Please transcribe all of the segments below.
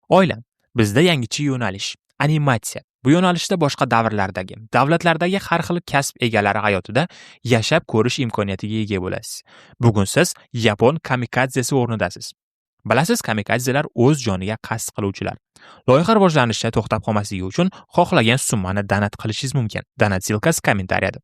Oila bizda yangicha yo'nalish animatsiya. Bu yo'nalishda boshqa davrlardagi, davlatlardagi har xil kasb egalari hayotida yashab ko'rish imkoniyatiga ega bo'lasiz. Bugun siz yapon kamikadzesi o'rnidasiz. Bilasiz, kamikadzelar o'z joniga qasd qiluvchilar. Loyiha rivojlanishda to'xtab qolmasligi uchun xohlagan summani donat qilishingiz mumkin. Donat silkasi kommentariyada.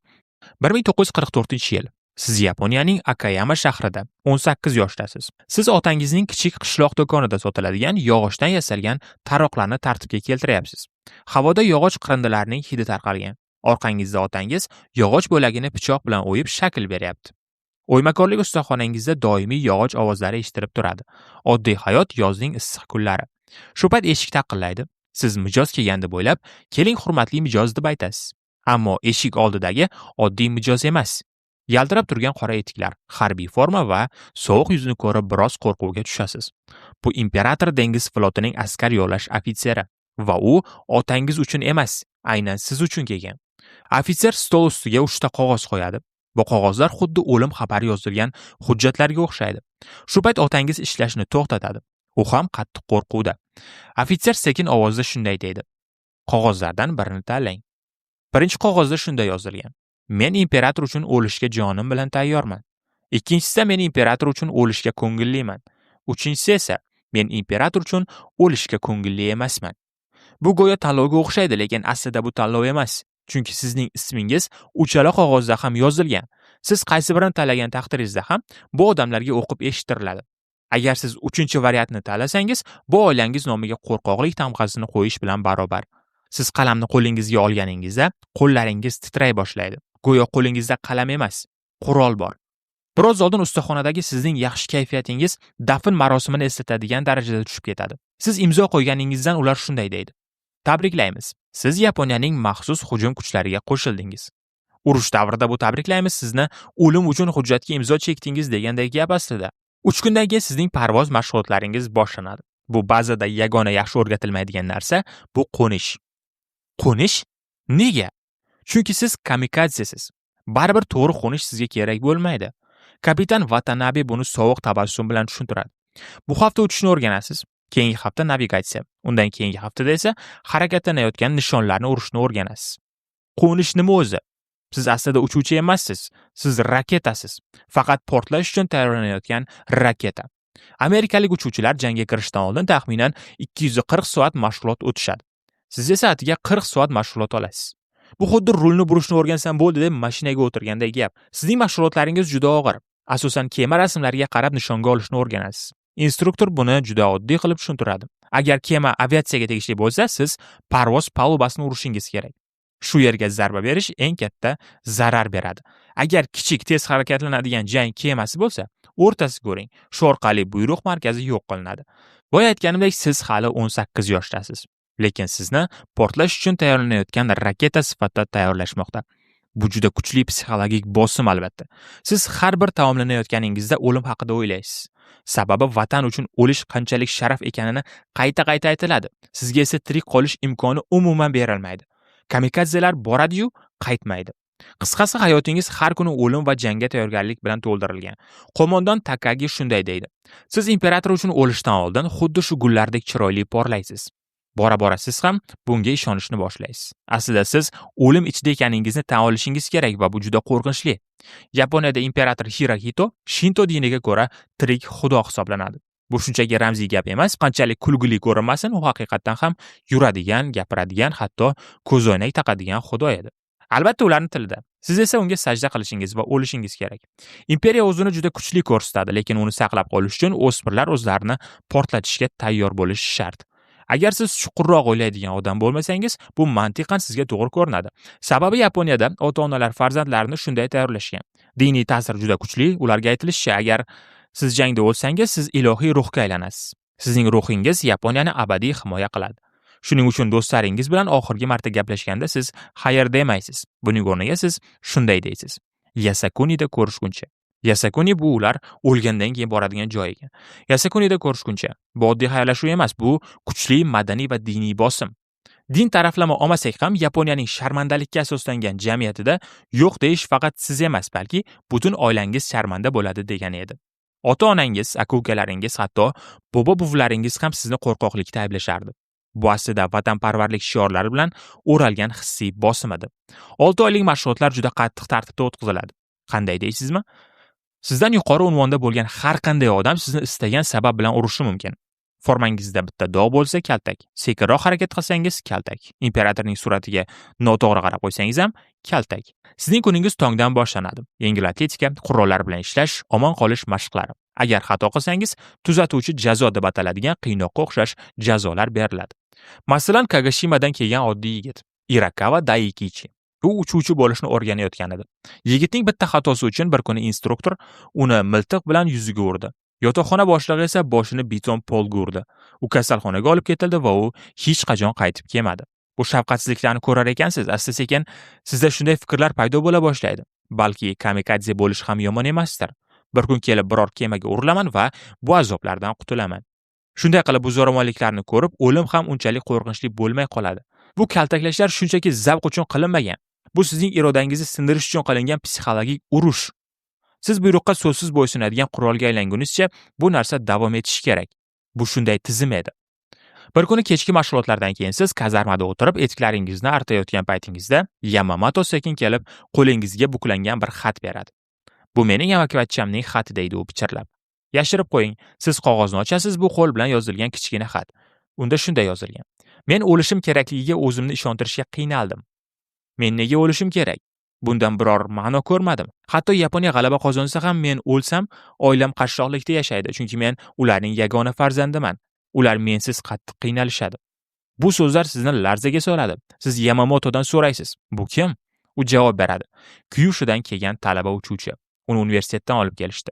1944-yil. Siz Yaponiyaning Akayama shahrida 18 yoshdasiz. Siz otangizning kichik qishloq do'konida sotiladigan yog'ochdan yasalgan taroqlarni tartibga keltiryapsiz. Havoda yog'och qirindilarining hidi tarqalgan. Orqangizda otangiz yog'och bo'lagini pichoq bilan o'yib shakl beryapti. O'ymakorlik ustaxonangizda doimiy yog'och ovozlari eshitilib turadi. Oddiy hayot yozning issiq kunlari. Shu payt eshik taqillaydi. Siz mijoz kelganda bo'ylab, "Keling, hurmatli mijoz" deb aytasiz. Ammo eshik oldidagi oddiy mijoz emas. Yaltirab turgan qora etiklar, harbiy forma va sovuq yuzini ko'rib biroz qo'rquvga tushasiz. Bu imperator dengiz flotining askar yo'llash ofitseri va u otangiz uchun emas, aynan siz uchun kelgan. Ofitser stol ustiga 3 ta qog'oz qo'yadi. Bu qog'ozlar xuddi o'lim xabari yozilgan hujjatlarga o'xshaydi. Shu payt otangiz ishlashni to'xtatadi. U ham qattiq qo'rquvda. Ofitser sekin ovozda shunday deydi: "Qog'ozlardan birini tanlang." Birinchi qog'ozda shunday yozilgan: "Men imperator uchun o'lishga jonim bilan tayyorman." Ikkinchisida "Men imperator uchun o'lishga ko'ngilliman." Uchinchisi esa "Men imperator uchun o'lishga ko'ngilli emasman." Bu go'yo tanlovga o'xshaydi, lekin aslida bu tanlov emas. Chunki sizning ismingiz uchala qog'ozda ham yozilgan. Siz qaysi birini tanlagan taqdiringizda ham bu odamlarga o'qib eshittiriladi. Agar siz 3-variantni tanlasangiz, bu oilangiz nomiga qo'rqoqlik tamg'asini qo'yish bilan barobar. Siz qalamni qo'lingizga olganingizda qo'llaringiz titray boshlaydi. Go'yo qo'lingizda qalam emas, qurol bor. Biroz oldin ustaxonadagi sizning yaxshi kayfiyatingiz dafn marosimini eslatadigan darajada tushib ketadi. Siz imzo qo'yganingizdan ular shunday deydi: "Tabriklaymiz. Siz Yaponiyaning maxsus hujum kuchlariga qo'shildingiz." Urush davrida bu "tabriklaymiz, sizni o'lim uchun hujjatga imzo chekdingiz" deganday gap aslida. 3 kundan keyin sizning parvoz mashg'ulotlaringiz boshlanadi. Bu bazada yagona yaxshi o'rgatilmaydigan narsa bu qo'nish. Qo'nish? Nega? Chunki siz kamikadzesiz. Baribir to'g'ri qo'nish sizga kerak bo'lmaydi. Kapitan Watanabe buni sovuq tabassum bilan tushuntiradi. Bu hafta uchishni o'rganasiz. Keyingi hafta navigatsiya. Undan keyingi haftada esa harakatlanayotgan nishonlarni urishni o'rganasiz. Qo'nish nima o'zi? Siz aslida uchuvchi emassiz. Siz raketasiz. Faqat portlash uchun tayyorlanayotgan raketa. Amerikalik uchuvchilar jangga kirishdan oldin taxminan 240 soat mashg'ulot o'tishadi. Siz esa atiga 40 soat mashg'ulot olasiz. Bu xuddi rulni burishni o'rgansam bo'ldi deb mashinaga o'tirganday gap. Sizning mashg'ulotlaringiz juda og'ir. Asosan kema rasmlariga qarab nishonga olishni o'rganasiz. Instruktor buni juda oddiy qilib tushuntiradi. Agar kema aviatsiyaga tegishli bo'lsa, siz parvoz palubasini urishingiz kerak. Shu yerga zarba berish eng katta zarar beradi. Agar kichik tez harakatlanadigan jang kemasi bo'lsa, o'rtasiga o'ring. Shu orqali buyruq markazi yo'q qilinadi. Boya aytganimdek, siz hali 18 yoshdasiz. Lekin sizni portlash uchun tayyorlanayotgan raketa sifatida tayyorlashmoqda. Bu juda kuchli psixologik bosim albatta. Siz har bir taomlanayotganingizda o'lim haqida o'ylaysiz. Sababi vatan uchun o'lish qanchalik sharaf ekanini qayta-qayta aytiladi. Sizga esa tirik qolish imkoni umuman berilmaydi. Kamikadzelar boradi-yu, qaytmaydi. Qisqasi, hayotingiz har kuni o'lim va jangga tayyorgarlik bilan to'ldirilgan. Qo'mondon Takagi shunday deydi: "Siz imperator uchun o'lishdan oldin xuddi shu gullardek chiroyli porlaysiz." Bora-bora siz ham bunga ishonishni boshlaysiz. Aslida siz o'lim ichida ekaningizni tan olishingiz kerak va bu juda qo'rqinchli. Yaponiyada imperator Hirohito Shinto diniga ko'ra tirik xudo hisoblanadi. Bu shunchaki ramziy gap emas, qanchalik kulgili ko'rinmasin, u haqiqatan ham yuradigan, gapiradigan, hatto ko'zoynak taqadigan xudo edi. Albatta ularning tilida. Siz esa unga sajda qilishingiz va o'lishingiz kerak. Imperiya o'zini juda kuchli ko'rsatadi, lekin uni saqlab qolish uchun o'smirlar o'zlarini portlatishga tayyor bo'lishi shart. Agar siz chuqurroq o'ylaydigan odam bo'lmasangiz, bu mantiqan sizga to'g'ri ko'rinadi. Sababi Yaponiyada ota-onalar farzandlarini shunday tayyorlashgan. Diniy ta'sir juda kuchli. Ularga aytilishicha, agar siz jangda o'lsangiz, siz ilohiy ruhga aylanasiz. Sizning ruhingiz Yaponiyani abadiy himoya qiladi. Shuning uchun do'stlaringiz bilan oxirgi marta gaplashganda siz xayr demaysiz. Buning o'rniga siz shunday deysiz: "Yasakunida ko'rishguncha." Yasakuni bu ular o'lgandan keyin boradigan joy ekan. Yasakunida ko'rishguncha. Bu oddiy xayrlashuv emas, bu kuchli madaniy va diniy bosim. Din taraflama olmasak ham Yaponiyaning sharmandalikka asoslangan jamiyatida yo'q deyish faqat siz emas, balki butun oilangiz sharmanda bo'ladi degani edi. Ota-onangiz, aka-ukalaringiz, hatto bobo-buvlaringiz ham sizni qo'rqoqlikda ayblashardi. Bu aslida vatanparvarlik shiorlari bilan o'ralgan hissiy bosim edi. 6 oylik mashg'ulotlar juda qattiq tartibda o'tkaziladi. Qanday deysizmi? Sizdan yuqori unvonda bo'lgan har qanday odam sizni istagan sabab bilan urishi mumkin. Formangizda bitta dog' bo'lsa kaltak, sekinroq harakat qilsangiz kaltak, imperatorning suratiga noto'g'ri qarab qo'ysangiz ham kaltak. Sizning kuningiz tongdan boshlanadi. Yengil atletika, qurollar bilan ishlash, omon qolish mashqlari. Agar xato qilsangiz, tuzatuvchi jazo deb ataladigan qiynoqqa o'xshash jazolar beriladi. Masalan, Kagashimadan kelgan oddiy yigit, Irakawa Daikichi. U uchuvchi bo'lishni o'rganayotgan edi. Yigitning bitta xatosi uchun bir kuni instruktor uni miltiq bilan yuziga urdi. Yotoqxona boshlig'i esa boshini beton polga urdi. U kasalxonaga olib ketildi va u hech qachon qaytib kelmadi. Bu shafqatsizliklarni ko'rar ekansiz, asta-sekin sizda shunday fikrlar paydo bo'la boshlaydi. Balki kamikadze bo'lish ham yomon emasdir. Bir kun kelib biror kemaga urilaman va bu azoblardan qutulaman. Shunday qilib bu zo'ravonliklarni ko'rib, o'lim ham unchalik qo'rqinchli bo'lmay qoladi. Bu kaltaklashlar shunchaki zavq uchun qilinmagan. Bu sizning irodangizni sindirish uchun qilingan psixologik urush. Siz buyruqqa so'zsiz bo'ysunadigan qurolga aylangunizcha bu narsa davom etishi kerak. Bu shunday tizim edi. Bir kuni kechki mashg'ulotlardan keyin siz kazarmada o'tirib etklaringizni artayotgan paytingizda Yamamoto sekin kelib qo'lingizga buklangan bir xat beradi. Bu mening amakivachchamning xati deydi u pichirlab. Yashirib qo'ying. Siz qog'ozni ochasiz, bu qo'l bilan yozilgan kichkina xat. Unda shunday yozilgan: Men o'lishim kerakligiga o'zimni ishontirishga qiynaldim. Men nega o'lishim kerak? Bundan biror ma'no ko'rmadim. Hatto Yaponiya g'alaba qozonsa ham men o'lsam, oilam qashshoqlikda yashaydi, chunki men ularning yagona farzandiman. Ular mensiz qattiq qiynalishadi. Bu so'zlar sizni larzaga soladi. Siz Yamamotodan so'raysiz: Bu kim? U javob beradi: Kyushudan kelgan talaba uchuvchi. Uni universitetdan olib kelishdi.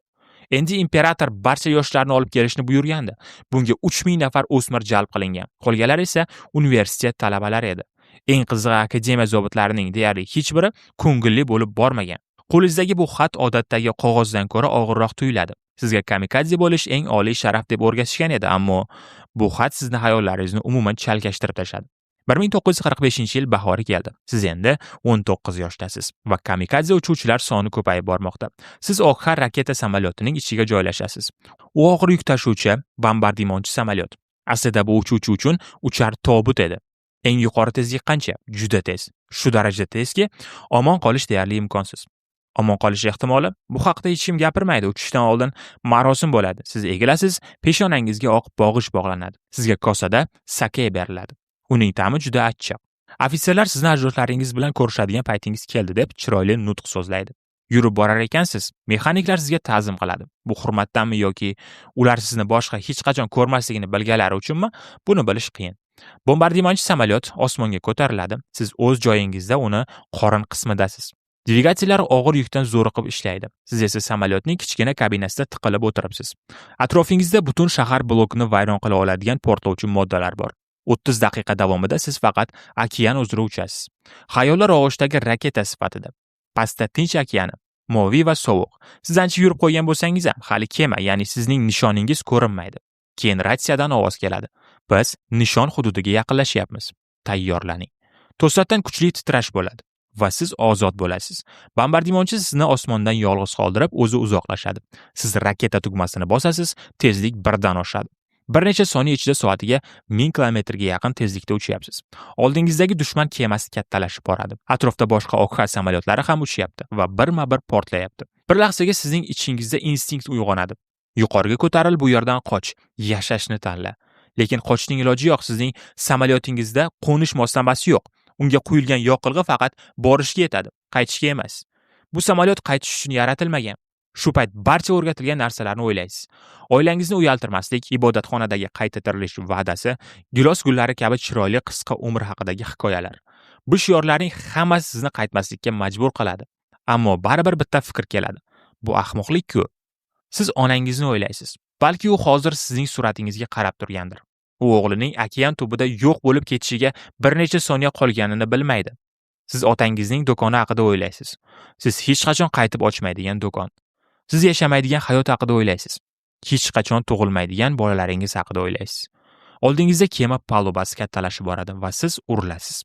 Endi imperator barcha yoshlarni olib kelishni buyurgandi. Bunga 3000 nafar o'smir jalb qilingan. Qolganlar esa universitet talabalari edi. Eng qizig'i, akademiya zobitlarining deyarli hech biri ko'ngilli bo'lib bormagan. Qo'lingizdagi bu xat odatdagi qog'ozdan ko'ra og'irroq tuyuladi. Sizga kamikadze bo'lish eng oliy sharaf deb o'rgatishgan edi, ammo bu xat sizni hayollaringizni umuman chalkashtirib tashladi. 1945-yil bahori keldi. Siz endi 19 yoshdasiz va kamikadze uchuvchilar soni ko'payib bormoqda. Siz Okhar raketa samolyotining ichiga joylashasiz. U og'ir yuk tashuvchi bombardimonchi samolyot. Aslida bu uchuvchi uchun uchar tobut edi. Eng yuqori tezlik qancha? Juda tez. Shu darajada tezki, omon qolish deyarli imkonsiz. Omon qolish ehtimoli? Bu haqda hech kim gapirmaydi. Uchishdan oldin marosim bo'ladi. Siz egilasiz, peshonangizga oq bog'ish bog'lanadi. Sizga kosada sake beriladi. Uning ta'mi juda achchiq. Ofitserlar sizni ajdodlaringiz bilan ko'rishadigan paytingiz keldi deb chiroyli nutq so'zlaydi. Yurib borar ekansiz, mexaniklar sizga ta'zim qiladi. Bu hurmatdanmi yoki ular sizni boshqa hech qachon ko'rmasligini bilganlari uchunmi? Buni bilish qiyin. Bombardimonchi samolyot osmonga ko'tariladi. Siz o'z joyingizda uni qorin qismidasiz. Dvigatellar og'ir yukdan zo'riqib ishlaydi. Siz esa samolyotning kichkina kabinasida tiqilib o'tiribsiz. Atrofingizda butun shahar blokini vayron qila oladigan portlovchi moddalar bor. 30 daqiqa davomida siz faqat okean uzra uchasiz. Xayollar og'ushdagi raketa sifatida. Pastda Tinch okeani, moviy va sovuq. Siz ancha yurib qo'ygan bo'lsangiz ham hali kema, ya'ni sizning nishoningiz ko'rinmaydi. Keyin ratsiyadan ovoz keladi. Biz nishon hududiga yaqinlashyapmiz. Tayyorlaning. To'satdan kuchli titrash bo'ladi va siz ozod bo'lasiz. Bombardimonchi sizni osmondan yolg'iz qoldirib, o'zi uzoqlashadi. Siz raketa tugmasini bosasiz, tezlik birdan oshadi. Bir necha soniya ichida soatiga 1000 kilometrga yaqin tezlikda uchyapsiz. Oldingizdagi dushman kemasi kattalashib boradi. Atrofda boshqa Okhar samolyotlari ham uchyapti va birma-bir portlayapti. Bir lahzaga sizning ichingizda instinkt uyg'onadi. Yuqoriga ko'taril, bu yerdan qoch, yashashni tanla. Lekin qochishning iloji yo'q. Sizning samolyotingizda qo'nish moslamasi yo'q. Unga quyilgan yoqilg'i faqat borishga yetadi, qaytishga emas. Bu samolyot qaytish uchun yaratilmagan. Shu payt barcha o'rgatilgan narsalarni o'ylaysiz. Oilangizni uyaltirmaslik, ibodatxonadagi qayta tirilish va'dasi, gilos gullari kabi chiroyli qisqa umr haqidagi hikoyalar. Bu shiorlarning hammasi sizni qaytmaslikka majbur qiladi. Ammo baribir bitta fikr keladi. Bu ahmoqlik-ku. Siz onangizni o'ylaysiz. Balki u hozir sizning suratingizga qarab turgandir. U o'g'lining okean tubida yo'q bo'lib ketishiga bir necha soniya qolganini bilmaydi. Siz otangizning do'koni haqida o'ylaysiz. Siz hech qachon qaytib ochmaydigan do'kon. Siz yashamaydigan hayot haqida o'ylaysiz. Hech qachon tug'ilmaydigan bolalaringiz haqida o'ylaysiz. Oldingizda kema palubasi kattalashib boradi va siz urilasiz.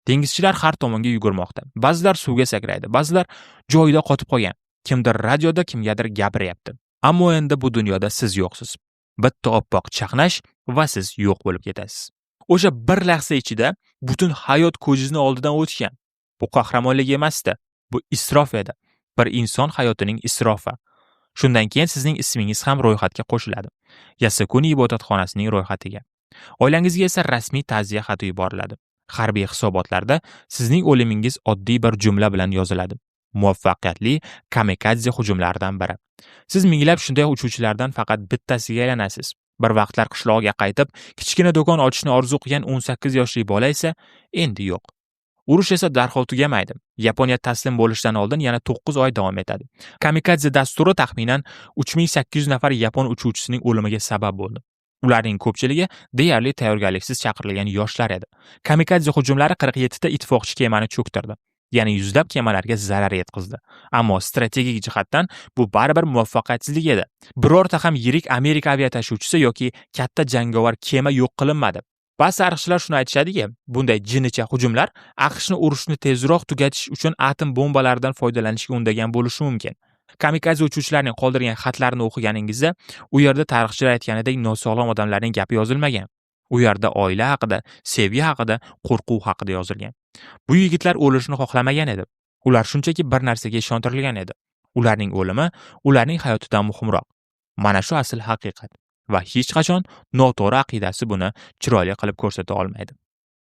Dengizchilar har tomonga yugurmoqda. Ba'zilar suvga sakraydi, ba'zilar joyida qotib qolgan. Kimdir radioda kimgadir gapiryapti. Ammo endi bu dunyoda siz yo'qsiz. Bitta oppoq chaqnash va siz yo'q bo'lib ketasiz. O'sha bir lahza ichida butun hayot ko'zingizni oldidan o'tgan. Bu qahramonlik emasdi, bu isrof edi. Bir inson hayotining isrofi. Shundan keyin sizning ismingiz ham ro'yxatga qo'shiladi. Yasukuni ibodatxonasining ro'yxatiga. Oilangizga esa rasmiy ta'ziya xati yuboriladi. Harbiy hisobotlarda sizning o'limingiz oddiy bir jumla bilan yoziladi. Muvaffaqiyatli kamikadze hujumlaridan biri. Siz minglab shunday uchuvchilardan faqat bittasiga aylanasiz. Bir vaqtlar qishlog'iga qaytib, kichkina do'kon ochishni orzu qilgan 18 yoshli bola esa endi yo'q. Urush esa darhol tugamaydi. Yaponiya taslim bo'lishdan oldin yana 9 oy davom etadi. Kamikadze dasturi taxminan 3800 nafar yapon uchuvchisining o'limiga sabab bo'ldi. Ularning ko'pchiligi deyarli tayyorgarliksiz chaqirilgan yoshlar edi. Kamikadze hujumlari 47 ta ittifoqchi kemani cho'ktirdi. Ya'ni yuzlab kemalarga zarar yetkazdi. Ammo strategik jihatdan bu baribir muvaffaqiyatsizlik edi. Birorta ham yirik Amerika aviatashuvchisi yoki katta jangovar kema yo'q qilinmadi. Ba'zi tarixchilar shuni aytishadiki, bunday jinicha hujumlar AQShni urushni tezroq tugatish uchun atom bombalaridan foydalanishga undagan bo'lishi mumkin. Kamikadze uchuvchilarning qoldirgan xatlarini o'qiganingizda, u yerda tarixchilar aytganidek nosog'lom odamlarning gapi yozilmagan. U yerda oila haqida, sevgi haqida, qo'rquv haqida yozilgan. Bu yigitlar o'lishni xohlamagan edi. Ular shunchaki bir narsaga ishontirilgan edi. Ularning o'limi ularning hayotidan muhimroq. Mana shu asl haqiqat. Va hech qachon noto'g'ri aqidasi buni chiroyli qilib ko'rsata olmaydi.